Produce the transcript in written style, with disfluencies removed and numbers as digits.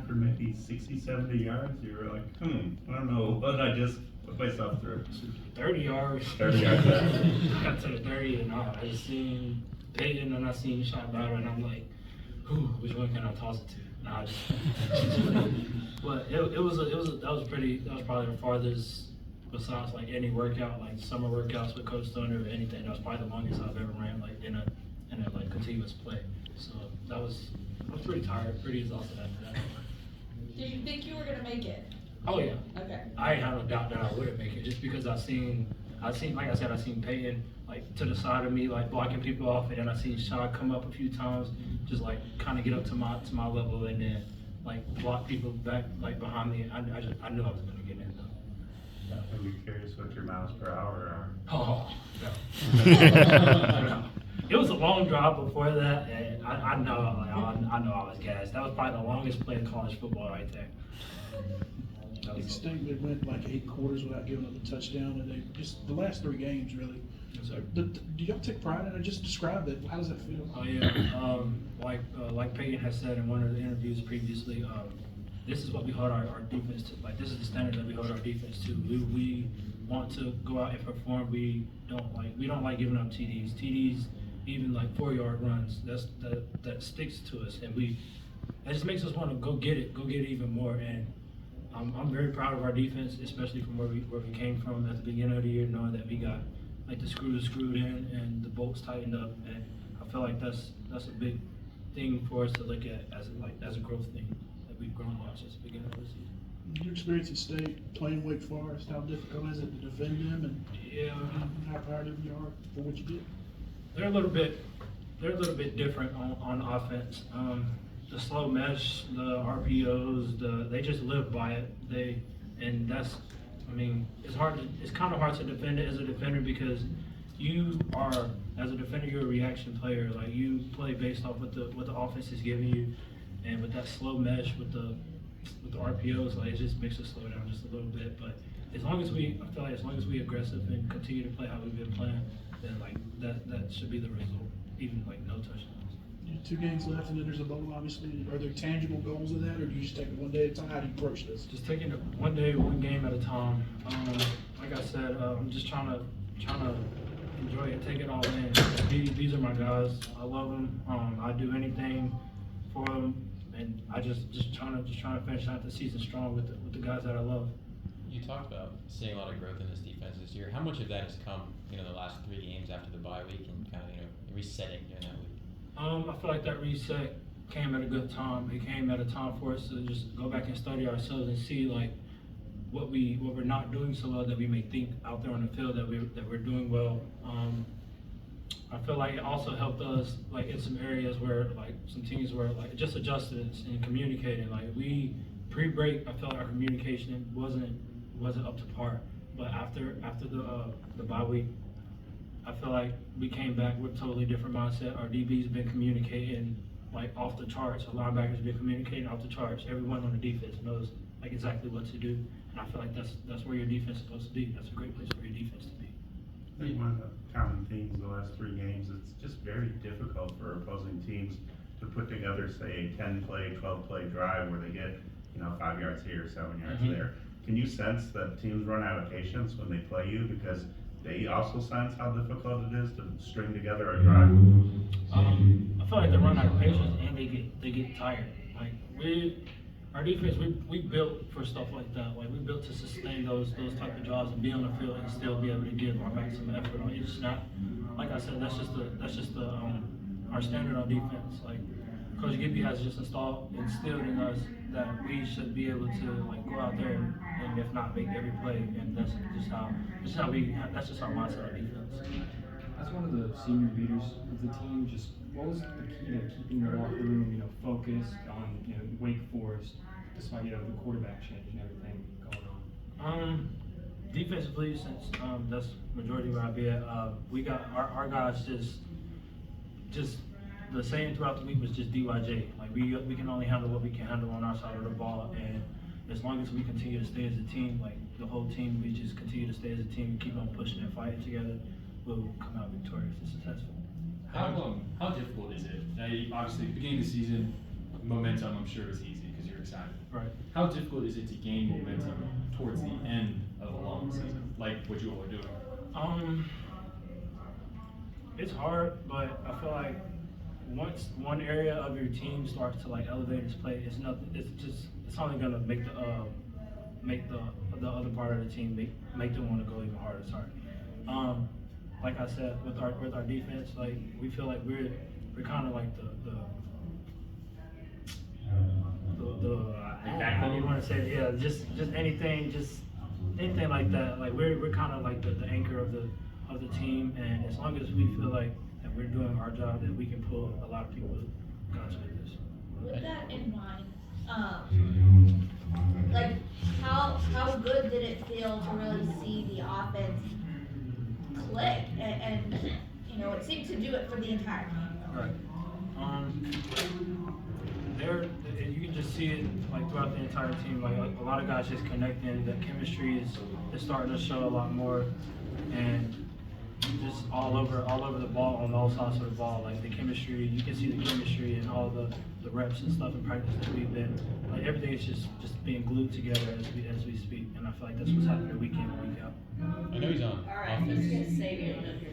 for maybe 60, 70 yards. You were like, I don't know what I just put myself through. 30 yards. 30 yards. Got to the 30 and I just seen Peyton and I seen shot battle and I'm like, which one can I toss it to? Nah, I just, but that was probably the farthest, besides like any workout, like summer workouts with Coach Thunder or anything. That was probably the longest I've ever ran like in a like continuous play. So I was pretty tired, pretty exhausted after that. Did you think you were gonna make it? Oh yeah. Okay. I ain't had no doubt that I wouldn't make it, just because I seen like I said, I seen Peyton like to the side of me, like blocking people off, and then I seen Sean come up a few times, just like kind of get up to my level, and then like block people back like behind me. I knew I was gonna get in though. I'd be curious what your miles per hour are. Oh no. No. It was a long drive before that, and I know I was gassed. That was probably the longest play in college football right there. State they went like 8 quarters without giving up a touchdown, and they just the last 3 games really. Yes, sir. Do y'all take pride in it? Just describe it. How does that feel? Oh yeah, like Peyton has said in one of the interviews previously, this is what we hold our defense to. Like this is the standard that we hold our defense to. We want to go out and perform. We don't like giving up TDs. TDs, even like 4-yard runs. That sticks to us, and that just makes us want to go get it even more. And I'm very proud of our defense, especially from where we came from at the beginning of the year, knowing that we got like the screws screwed in and the bolts tightened up, and I feel like that's a big thing for us to look at as a growth thing that we've grown on since the beginning of the season. Your experience at State playing Wake Forest, how difficult is it to defend them, and Yeah, how proud of you are for what you did? they're a little bit different on offense. The slow mesh, the RPOs, they just live by it. It's kind of hard to defend it as a defender, because as a defender, you're a reaction player. Like you play based off what the offense is giving you, and with that slow mesh with the RPOs, like it just makes us slow down just a little bit. But I feel like as long as we aggressive and continue to play how we've been playing, then like that should be the result, even like no touchdowns. 2 games left, and then there's a bowl, obviously. Are there tangible goals of that, or do you just take it one day at a time? How do you approach this? Just taking it one day, one game at a time. Like I said, I'm just trying to enjoy it, take it all in. These are my guys. I love them. I do anything for them, and I just trying to finish out the season strong with the guys that I love. You talked about seeing a lot of growth in this defense this year. How much of that has come, the last 3 games after the bye week and kind of, resetting during that week? I feel like that reset came at a good time. It came at a time for us to just go back and study ourselves and see like what we're not doing so well that we may think out there on the field that we're doing well. I feel like it also helped us like in some areas where like some teams were like just adjustments and communicating. Like we pre-break, I felt like our communication wasn't up to par. But after the bye week, I feel like we came back with a totally different mindset. Our DB's been communicating like off the charts. Our linebackers been communicating off the charts. Everyone on the defense knows like exactly what to do, and I feel like that's where your defense is supposed to be. That's a great place for your defense to be. I think one of the common themes the last 3 games, it's just very difficult for opposing teams to put together, say, a 10-play, 12-play drive where they get 5 yards here, 7 yards there. Can you sense that teams run out of patience when they play you, because they also sense how difficult it is to string together a drive? I feel like they run out of patience and they get tired. Like our defense, we built for stuff like that. Like we built to sustain those type of jobs and be on the field and still be able to give our maximum effort on each snap. Like I said, that's just our standard on defense. Like Coach Gibby has just instilled in us that we should be able to like go out there and if not make every play, and that's just our mindset on defense. As one of the senior leaders of the team, just what was the key to keeping the locker room, focused on Wake Forest, despite the quarterback change and everything going on? Defensively, since that's majority where I be at, we got our guys just the saying throughout the week was just DYJ. Like we can only handle what we can handle on our side of the ball, and as long as we continue to stay as a team, like the whole team, we just continue to stay as a team and keep on pushing and fighting together, we'll come out victorious and successful. How difficult is it? Now, obviously, beginning of the season, momentum, I'm sure, is easy because you're excited. Right. How difficult is it to gain momentum towards the end of a long season, like what you all are doing? It's hard, but I feel like once one area of your team starts to like elevate its play, it's nothing. It's only gonna make the other part of the team make them want to go even harder. Sorry. Like I said, with our defense, like we feel like we're kind of like the how do you want to say it? Yeah, just anything like that. Like we're kind of like the anchor of the team, and as long as we feel like that we're doing our job, that we can pull a lot of people to God's goodness. With that in mind, like, how good did it feel to really see the offense click? And you know, it seemed to do it for the entire game. Right. You can just see it like throughout the entire team. Like a lot of guys just connecting. The chemistry is starting to show a lot more, and just all over the ball on all sides of the ball. Like the chemistry, you can see the chemistry and all the reps and stuff in practice that we've been. Like everything is just being glued together as we speak, and I feel like that's what's happening week in and week out. I know he's on All right, he's offense. gonna save you a minute here.